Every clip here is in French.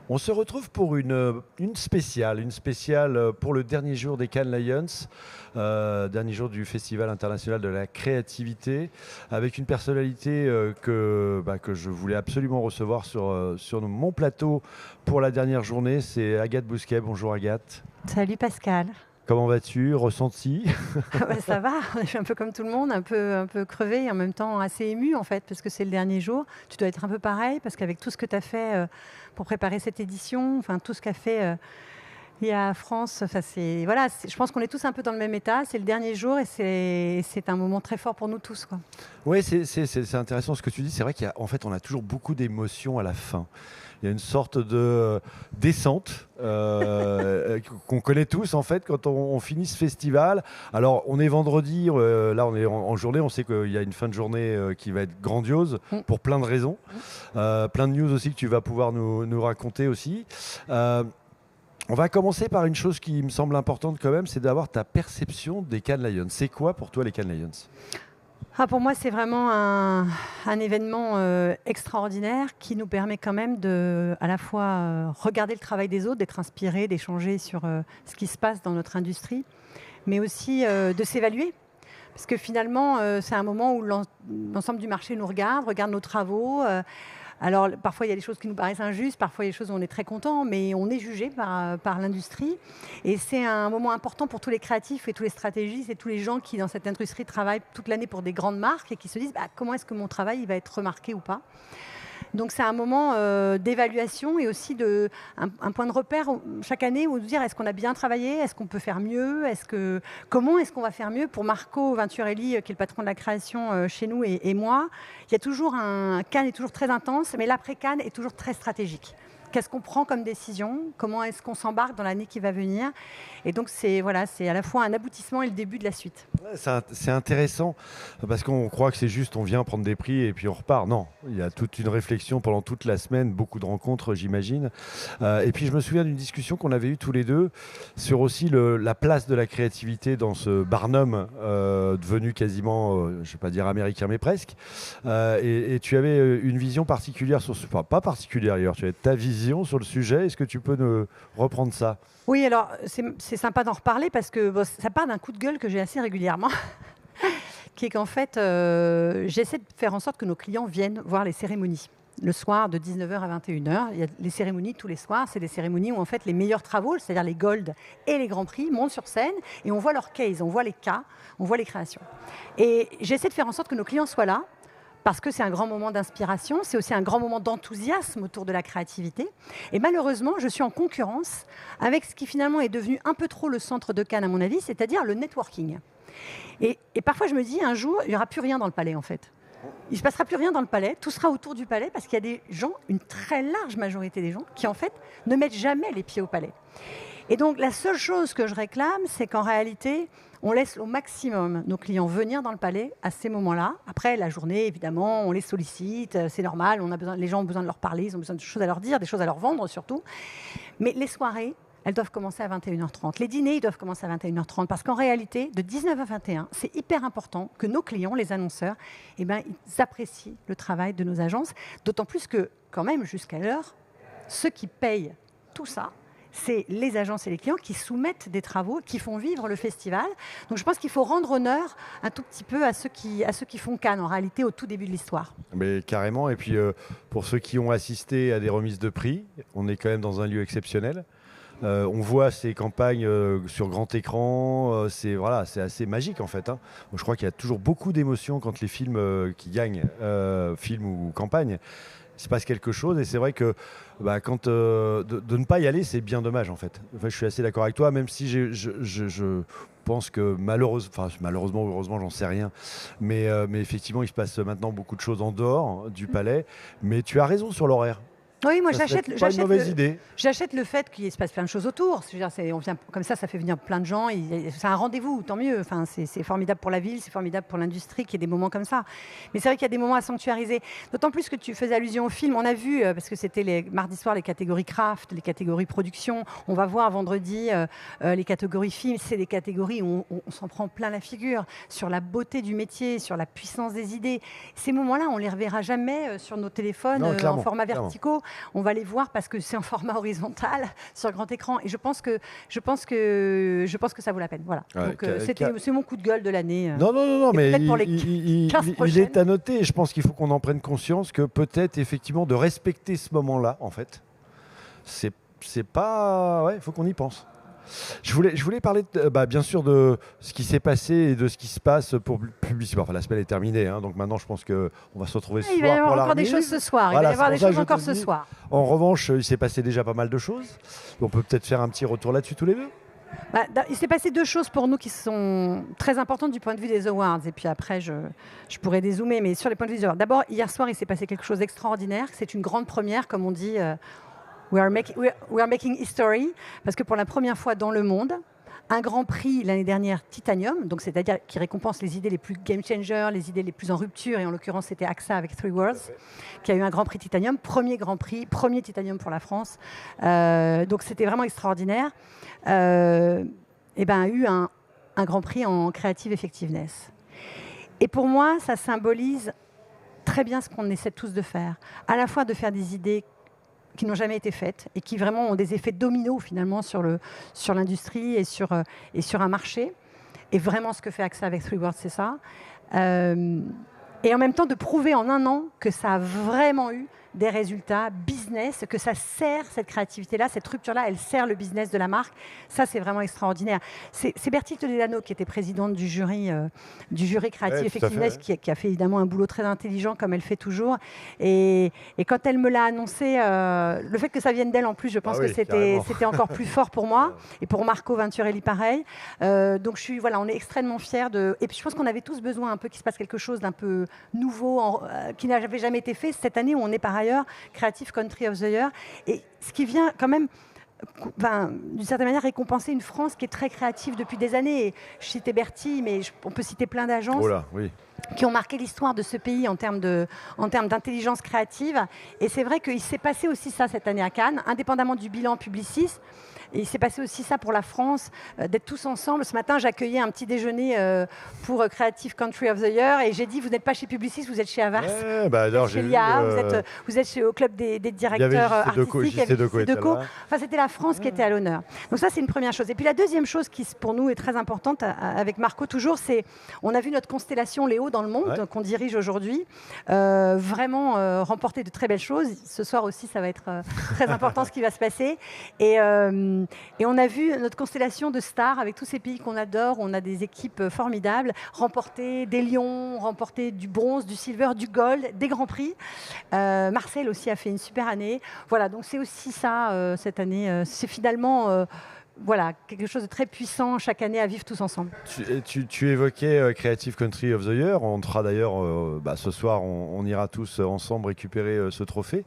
On se retrouve pour une spéciale pour le dernier jour des Cannes Lions, dernier jour du Festival international de la créativité, avec une personnalité que je voulais absolument recevoir sur mon plateau pour la dernière journée. C'est Agathe Bousquet. Bonjour Agathe. Salut Pascal. Comment vas-tu? Ressenti? Ah bah, ça va, je suis un peu comme tout le monde, un peu crevée et en même temps assez émue en fait, parce que c'est le dernier jour. Tu dois être un peu pareil, parce qu'avec tout ce que tu as fait pour préparer cette édition, enfin tout ce qu'a fait l'IA France, voilà, je pense qu'on est tous un peu dans le même état. C'est le dernier jour et c'est un moment très fort pour nous tous, quoi. Oui, c'est intéressant ce que tu dis. C'est vrai qu'en fait, on a toujours beaucoup d'émotions à la fin. Il y a une sorte de descente qu'on connaît tous en fait quand on finit ce festival. Alors on est vendredi, là on est en journée, on sait qu'il y a une fin de journée qui va être grandiose Mm. pour plein de raisons. Plein de news aussi que tu vas pouvoir nous raconter aussi. On va commencer par une chose qui me semble importante quand même, c'est d'avoir ta perception des Cannes Lions. C'est quoi pour toi les Cannes Lions? Ah, pour moi, c'est vraiment un événement extraordinaire qui nous permet quand même de, à la fois, regarder le travail des autres, d'être inspiré, d'échanger sur ce qui se passe dans notre industrie, mais aussi de s'évaluer. Parce que finalement, c'est un moment où l'ensemble du marché nous regarde nos travaux. Alors, parfois, il y a des choses qui nous paraissent injustes, parfois, il y a des choses où on est très content, mais on est jugé par l'industrie. Et c'est un moment important pour tous les créatifs et tous les stratégistes et tous les gens qui, dans cette industrie, travaillent toute l'année pour des grandes marques et qui se disent comment est-ce que mon travail il va être remarqué ou pas. Donc c'est un moment d'évaluation et aussi un point de repère chaque année où se dire est-ce qu'on a bien travaillé, est-ce qu'on peut faire mieux, comment est-ce qu'on va faire mieux. Pour Marco Venturelli, qui est le patron de la création chez nous et moi, il y a toujours Cannes est toujours très intense, mais l'après Cannes est toujours très stratégique. Qu'est-ce qu'on prend comme décision? Comment est-ce qu'on s'embarque dans l'année qui va venir? Et donc c'est à la fois un aboutissement et le début de la suite. Ouais, c'est intéressant parce qu'on croit que c'est juste on vient prendre des prix et puis on repart. Non, il y a toute une réflexion pendant toute la semaine, beaucoup de rencontres, j'imagine. Et puis je me souviens d'une discussion qu'on avait eue tous les deux sur aussi la place de la créativité dans ce Barnum devenu quasiment, je ne vais pas dire américain, mais presque. Et tu avais une vision particulière sur ce, enfin, pas particulière d'ailleurs, tu avais ta vision sur le sujet. Est-ce que tu peux nous reprendre ça? Oui, alors c'est sympa d'en reparler parce que bon, ça part d'un coup de gueule que j'ai assez régulièrement, qui est qu'en fait, j'essaie de faire en sorte que nos clients viennent voir les cérémonies. Le soir, de 19h à 21h, il y a les cérémonies tous les soirs. C'est des cérémonies où en fait les meilleurs travaux, c'est-à-dire les Gold et les Grands Prix, montent sur scène et on voit leurs cases, on voit les cas, on voit les créations. Et j'essaie de faire en sorte que nos clients soient là, parce que c'est un grand moment d'inspiration, c'est aussi un grand moment d'enthousiasme autour de la créativité. Et malheureusement, je suis en concurrence avec ce qui finalement est devenu un peu trop le centre de Cannes, à mon avis, c'est-à-dire le networking. Et parfois, je me dis, un jour, il n'y aura plus rien dans le palais, en fait. Il ne se passera plus rien dans le palais, tout sera autour du palais, parce qu'il y a des gens, une très large majorité des gens, qui en fait ne mettent jamais les pieds au palais. Et donc, la seule chose que je réclame, c'est qu'en réalité, on laisse au maximum nos clients venir dans le palais à ces moments-là. Après, la journée, évidemment, on les sollicite, c'est normal, les gens ont besoin de leur parler, ils ont besoin de choses à leur dire, des choses à leur vendre surtout. Mais les soirées, elles doivent commencer à 21h30. Les dîners, ils doivent commencer à 21h30 parce qu'en réalité, de 19 à 21, c'est hyper important que nos clients, les annonceurs, ils apprécient le travail de nos agences. D'autant plus que, quand même, jusqu'à l'heure, ceux qui payent tout ça, c'est les agences et les clients qui soumettent des travaux, qui font vivre le festival. Donc je pense qu'il faut rendre honneur un tout petit peu à ceux qui font Cannes, en réalité, au tout début de l'histoire. Mais carrément. Et puis pour ceux qui ont assisté à des remises de prix, on est quand même dans un lieu exceptionnel. On voit ces campagnes sur grand écran, c'est assez magique en fait, hein. Je crois qu'il y a toujours beaucoup d'émotions quand les films qui gagnent, films ou campagnes, il se passe quelque chose et c'est vrai que de ne pas y aller, c'est bien dommage en fait. Enfin, je suis assez d'accord avec toi, même si je pense que malheureusement ou heureusement, j'en sais rien, mais effectivement, il se passe maintenant beaucoup de choses en dehors du palais, mais tu as raison sur l'horaire. Oui, moi Ça serait pas une mauvaise idée. j'achète le fait qu'il se passe plein de choses autour. Je veux dire, on vient, comme ça fait venir plein de gens. C'est un rendez-vous, tant mieux. Enfin, c'est formidable pour la ville, c'est formidable pour l'industrie qu'il y ait des moments comme ça. Mais c'est vrai qu'il y a des moments à sanctuariser. D'autant plus que tu faisais allusion au film. On a vu, parce que c'était les mardi soir, les catégories craft, les catégories production. On va voir vendredi les catégories film. C'est des catégories où on s'en prend plein la figure sur la beauté du métier, sur la puissance des idées. Ces moments-là, on les reverra jamais sur nos téléphones Non, en clairement, format clairement. verticaux. on va les voir parce que c'est en format horizontal sur grand écran. Et je pense que ça vaut la peine. Voilà. Ouais, Donc, c'est mon coup de gueule de l'année. Non, mais peut-être pour les 15 il prochaines. est à noter. Et je pense qu'il faut qu'on en prenne conscience que peut-être effectivement de respecter ce moment-là, en fait, c'est pas... Ouais, il faut qu'on y pense. Je voulais parler, bien sûr, de ce qui s'est passé et de ce qui se passe pour Publicis. Enfin, la semaine est terminée, hein, donc maintenant, je pense qu'on va se retrouver ce soir. Il va y avoir pour la encore des remise. choses ce soir. Voilà, Il va y avoir des c'est pour ça choses que je encore te ce dis. soir. En revanche, il s'est passé déjà pas mal de choses. On peut peut-être faire un petit retour là-dessus tous les deux. Il s'est passé 2 choses pour nous qui sont très importantes du point de vue des awards. Et puis après, je pourrais dézoomer, mais sur les points de vue des awards. D'abord, hier soir, il s'est passé quelque chose d'extraordinaire. C'est une grande première, comme on dit. We are making history. Parce que pour la première fois dans le monde, un grand prix l'année dernière, Titanium, donc c'est-à-dire qui récompense les idées les plus game changers, les idées les plus en rupture, et en l'occurrence c'était AXA avec Three Words, qui a eu un grand prix Titanium, premier grand prix, premier Titanium pour la France. Donc c'était vraiment extraordinaire. A eu un grand prix en Creative Effectiveness. Et pour moi, ça symbolise très bien ce qu'on essaie tous de faire, à la fois de faire des idées qui n'ont jamais été faites et qui vraiment ont des effets dominos finalement sur l'industrie et sur un marché. Et vraiment, ce que fait AXA avec Three Words, c'est ça. Et en même temps, de prouver en un an que ça a vraiment eu des résultats business, que ça sert cette créativité-là, cette rupture-là, elle sert le business de la marque. Ça, c'est vraiment extraordinaire. C'est Bertille Toledano qui était présidente du jury Creative Effectiveness, qui a fait évidemment un boulot très intelligent, comme elle fait toujours. Et quand elle me l'a annoncé, le fait que ça vienne d'elle, en plus, je pense que c'était encore plus fort pour moi. Et pour Marco Venturelli, pareil. Donc, on est extrêmement fiers de... Et puis, je pense qu'on avait tous besoin un peu qu'il se passe quelque chose d'un peu nouveau, qui n'avait jamais été fait. Cette année où on est par ailleurs Creative Country of the Year, et ce qui vient quand même d'une certaine manière récompenser une France qui est très créative depuis des années. Et je citais Bertille, mais on peut citer plein d'agences qui ont marqué l'histoire de ce pays en termes d'intelligence créative. Et c'est vrai qu'il s'est passé aussi ça cette année à Cannes, indépendamment du bilan Publicis. Et il s'est passé aussi ça pour la France, d'être tous ensemble. Ce matin, j'accueillais un petit déjeuner pour Creative Country of the Year, et j'ai dit, vous n'êtes pas chez Publicis, vous êtes chez Havas. Chez LIA, vous êtes au club des directeurs artistiques. Enfin, c'était la France qui était à l'honneur. Donc ça, c'est une première chose. Et puis la deuxième chose qui, pour nous, est très importante, avec Marco toujours, c'est on a vu notre constellation Léo dans le monde, qu'on dirige aujourd'hui, vraiment remporter de très belles choses. Ce soir aussi, ça va être très important ce qui va se passer. Et on a vu notre constellation de stars avec tous ces pays qu'on adore. On a des équipes formidables, remporter des lions, remporter du bronze, du silver, du gold, des grands prix. Marcel aussi a fait une super année. Voilà, donc c'est aussi ça cette année. C'est finalement quelque chose de très puissant chaque année à vivre tous ensemble. Tu évoquais Creative Country of the Year. On sera d'ailleurs ce soir, on ira tous ensemble récupérer ce trophée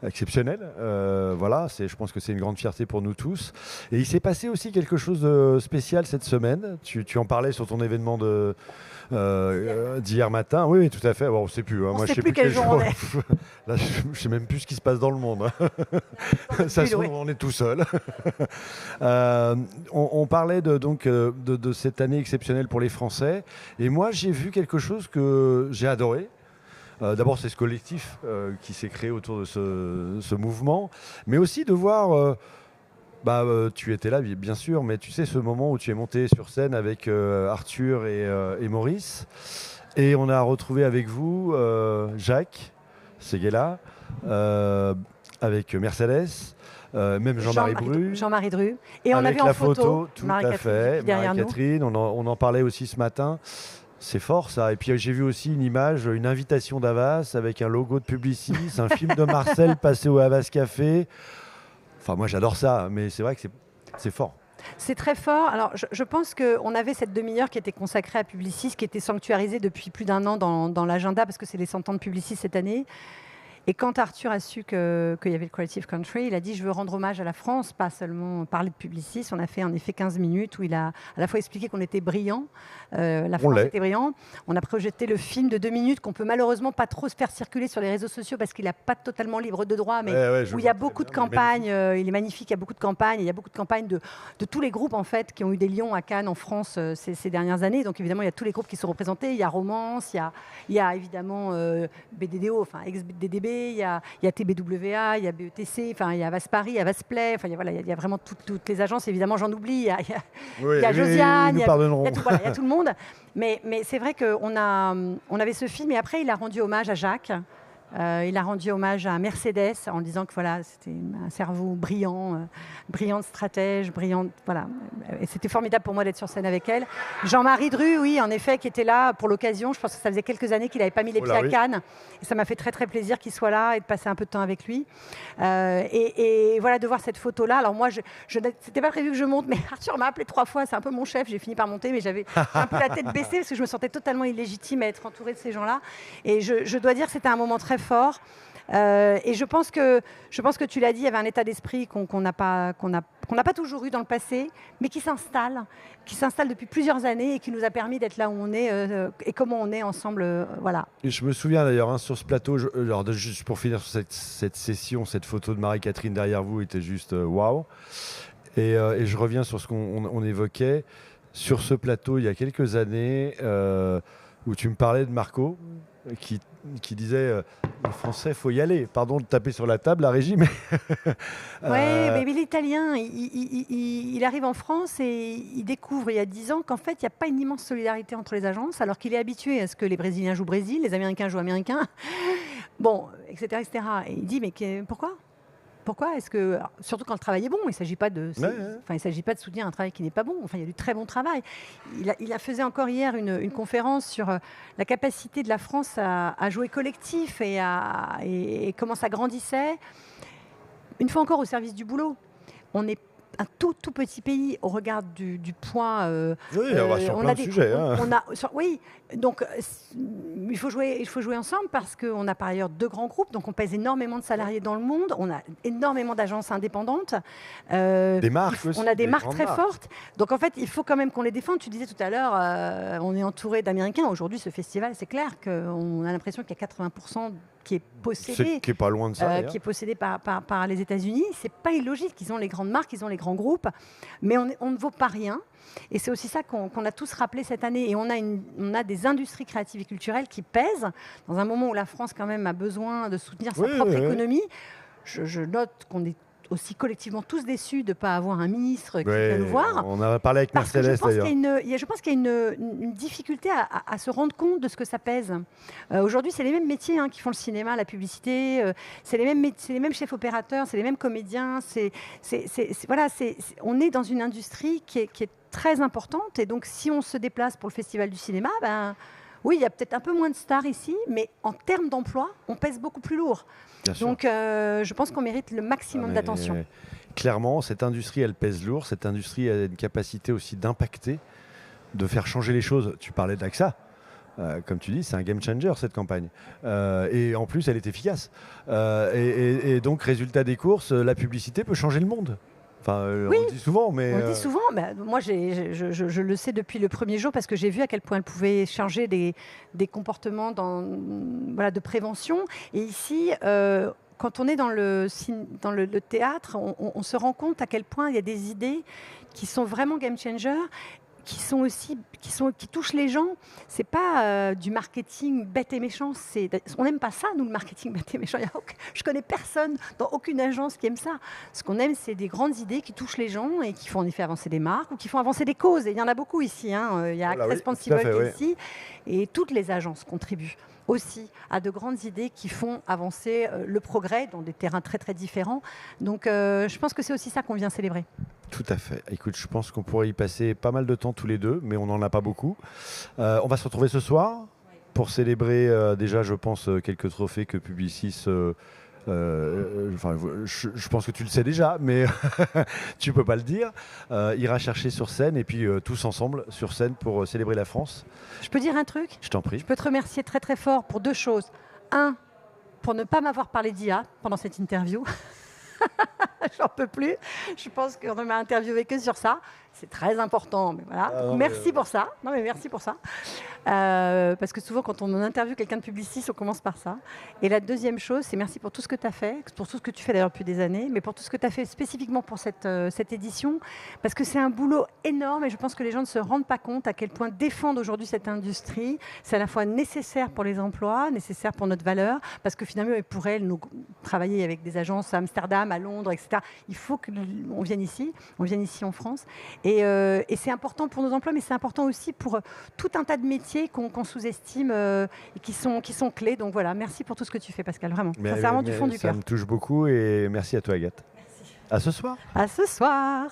exceptionnel. Je pense que c'est une grande fierté pour nous tous. Et il s'est passé aussi quelque chose de spécial cette semaine. Tu en parlais sur ton événement d'hier matin. Oui, tout à fait. Bon, on ne sait plus. Moi, je ne sais plus quel jour on est. Là, je ne sais même plus ce qui se passe dans le monde. Ça se trouve, on est tout seul. On parlait de cette année exceptionnelle pour les Français. Et moi, j'ai vu quelque chose que j'ai adoré. D'abord, c'est ce collectif qui s'est créé autour de ce mouvement. Mais aussi de voir... tu étais là, bien sûr, mais tu sais, ce moment où tu es monté sur scène avec Arthur et Maurice. Et on a retrouvé avec vous Jacques Séguéla, avec Mercedes, même Jean-Marie Dru. Et on a vu en photo tout à fait, Marie-Catherine. On en parlait aussi ce matin. C'est fort ça. Et puis j'ai vu aussi une image, une invitation d'Havas avec un logo de Publicis, un film de Marcel passé au Havas Café. Enfin, moi j'adore ça, mais c'est vrai que c'est fort. C'est très fort. Alors, je pense qu'on avait cette demi-heure qui était consacrée à Publicis, qui était sanctuarisée depuis plus d'1 an dans l'agenda, parce que c'est les 100 ans de Publicis cette année. Et quand Arthur a su qu'il y avait le Creative Country, il a dit « je veux rendre hommage à la France », pas seulement parler de Publicis. On a fait en effet 15 minutes où il a à la fois expliqué qu'on était brillant, la France était brillante. On a projeté le film de 2 minutes qu'on peut malheureusement pas trop se faire circuler sur les réseaux sociaux parce qu'il n'est pas totalement libre de droit, mais où il y a beaucoup de campagnes. Il est magnifique, il y a beaucoup de campagnes. Il y a beaucoup de campagnes de tous les groupes en fait, qui ont eu des lions à Cannes en France ces dernières années. Donc évidemment, il y a tous les groupes qui sont représentés. Il y a Romance, il y a évidemment BDDO, enfin ex-BDDB. il y a TBWA, il y a BETC, enfin, il y a Vaspari, il y a Vasplay, enfin, voilà, il y a vraiment toutes les agences. Évidemment, j'en oublie. Il y a Josiane, il y a tout le monde. Mais c'est vrai qu'on avait ce film et après, il a rendu hommage à Jacques. Il a rendu hommage à Mercedes en disant que voilà, c'était un cerveau brillant, brillante stratège, brillante, voilà. Et c'était formidable pour moi d'être sur scène avec elle. Jean-Marie Dru, oui, en effet, qui était là pour l'occasion. Je pense que ça faisait quelques années qu'il n'avait pas mis les pieds à Cannes. Et ça m'a fait très très plaisir qu'il soit là et de passer un peu de temps avec lui. Et voilà, de voir cette photo-là. Alors moi, c'était pas prévu que je monte, mais Arthur m'a appelé 3 fois. C'est un peu mon chef. J'ai fini par monter, mais j'avais un peu la tête baissée parce que je me sentais totalement illégitime à être entourée de ces gens-là. Et je dois dire que c'était un moment très fort. Et je pense que tu l'as dit, il y avait un état d'esprit qu'on n'a pas toujours eu dans le passé, mais qui s'installe depuis plusieurs années et qui nous a permis d'être là où on est et comment on est ensemble. Voilà. Et je me souviens d'ailleurs sur ce plateau, juste pour finir sur cette session, cette photo de Marie-Catherine derrière vous était juste waouh. Et je reviens sur ce qu'on évoquait sur ce plateau il y a quelques années où tu me parlais de Marco qui disait les Français, faut y aller. Pardon de taper sur la table, la régie, mais... Oui, mais l'Italien, il arrive en France et il découvre il y a 10 ans qu'en fait, il n'y a pas une immense solidarité entre les agences, alors qu'il est habitué à ce que les Brésiliens jouent Brésil, les Américains jouent Américains, bon, etc., etc. Et il dit, mais pourquoi ? Pourquoi est-ce que, surtout quand le travail est bon, il ne s'agit pas de soutenir un travail qui n'est pas bon. Enfin, il y a du très bon travail. Il a faisait encore hier une conférence sur la capacité de la France à jouer collectif et comment ça grandissait. Une fois encore, au service du boulot. On est un tout petit pays au regard du poids. Oui, sur plein de sujets. Oui, donc il faut jouer ensemble parce qu'on a par ailleurs 2 grands groupes, donc on pèse énormément de salariés dans le monde, on a énormément d'agences indépendantes. Des marques aussi. On a des marques très fortes. Donc en fait, il faut quand même qu'on les défende. Tu disais tout à l'heure, on est entouré d'Américains. Aujourd'hui, ce festival, c'est clair qu'on a l'impression qu'il y a 80% qui est possédé, qui est pas loin de ça, qui est possédé par les États-Unis. C'est pas illogique. Ils ont les grandes marques, ils ont les grands groupes, mais on ne vaut pas rien. Et c'est aussi ça qu'on a tous rappelé cette année. Et on a des industries créatives et culturelles qui pèsent dans un moment où la France quand même a besoin de soutenir sa propre écononie. Je note qu'on est aussi collectivement tous déçus de ne pas avoir un ministre qui vient nous voir. On a parlé avec Mercedes d'ailleurs. Je pense qu'il y a une difficulté à se rendre compte de ce que ça pèse. Aujourd'hui, c'est les mêmes métiers qui font le cinéma, la publicité, c'est les mêmes chefs opérateurs, c'est les mêmes comédiens. On est dans une industrie qui est très importante. Et donc, si on se déplace pour le Festival du cinéma, oui, il y a peut-être un peu moins de stars ici, mais en termes d'emploi, on pèse beaucoup plus lourd. Donc, je pense qu'on mérite le maximum d'attention. Clairement, cette industrie, elle pèse lourd. Cette industrie a une capacité aussi d'impacter, de faire changer les choses. Tu parlais d'AXA. Comme tu dis, c'est un game changer, cette campagne. Et en plus, elle est efficace. Et donc, résultat des courses, la publicité peut changer le monde. Enfin, oui, on le dit souvent, mais... On le dit souvent. Moi, je le sais depuis le premier jour parce que j'ai vu à quel point elle pouvait changer des comportements de prévention. Et ici, quand on est dans le théâtre, on se rend compte à quel point il y a des idées qui sont vraiment game changers, qui touchent les gens. C'est pas du marketing bête et méchant. On n'aime pas ça, nous, le marketing bête et méchant. Je connais personne dans aucune agence qui aime ça. Ce qu'on aime, c'est des grandes idées qui touchent les gens et qui font en effet avancer des marques ou qui font avancer des causes. Et il y en a beaucoup ici. Il y a Responsible qui est ici. Et toutes les agences contribuent aussi à de grandes idées qui font avancer le progrès dans des terrains très très différents. Donc je pense que c'est aussi ça qu'on vient célébrer. Tout à fait. Écoute, je pense qu'on pourrait y passer pas mal de temps tous les deux, mais on n'en a pas beaucoup. On va se retrouver ce soir pour célébrer déjà, je pense, quelques trophées que Publicis... je pense que tu le sais déjà, mais tu peux pas le dire. Ira chercher sur scène et puis tous ensemble sur scène pour célébrer la France. Je peux dire un truc ? Je t'en prie. Je peux te remercier très très fort pour 2 choses. 1, pour ne pas m'avoir parlé d'IA pendant cette interview. J'en peux plus. Je pense qu'on m'a interviewé que sur ça. C'est très important, mais voilà. Merci pour ça. Non, mais merci pour ça. Parce que souvent, quand on interviewe quelqu'un de publiciste, on commence par ça. Et la deuxième chose, c'est merci pour tout ce que tu as fait, pour tout ce que tu fais d'ailleurs depuis des années, mais pour tout ce que tu as fait spécifiquement pour cette édition, parce que c'est un boulot énorme et je pense que les gens ne se rendent pas compte à quel point défendre aujourd'hui cette industrie, c'est à la fois nécessaire pour les emplois, nécessaire pour notre valeur, parce que finalement, pour elles, nous travailler avec des agences à Amsterdam, à Londres, etc., il faut qu'on vienne ici en France. Et c'est important pour nos emplois, mais c'est important aussi pour tout un tas de métiers qu'on sous-estime et qui sont clés. Donc voilà, merci pour tout ce que tu fais, Pascal, vraiment. Sincèrement, du fond du cœur. Ça me touche beaucoup et merci à toi, Agathe. Merci. À ce soir. À ce soir.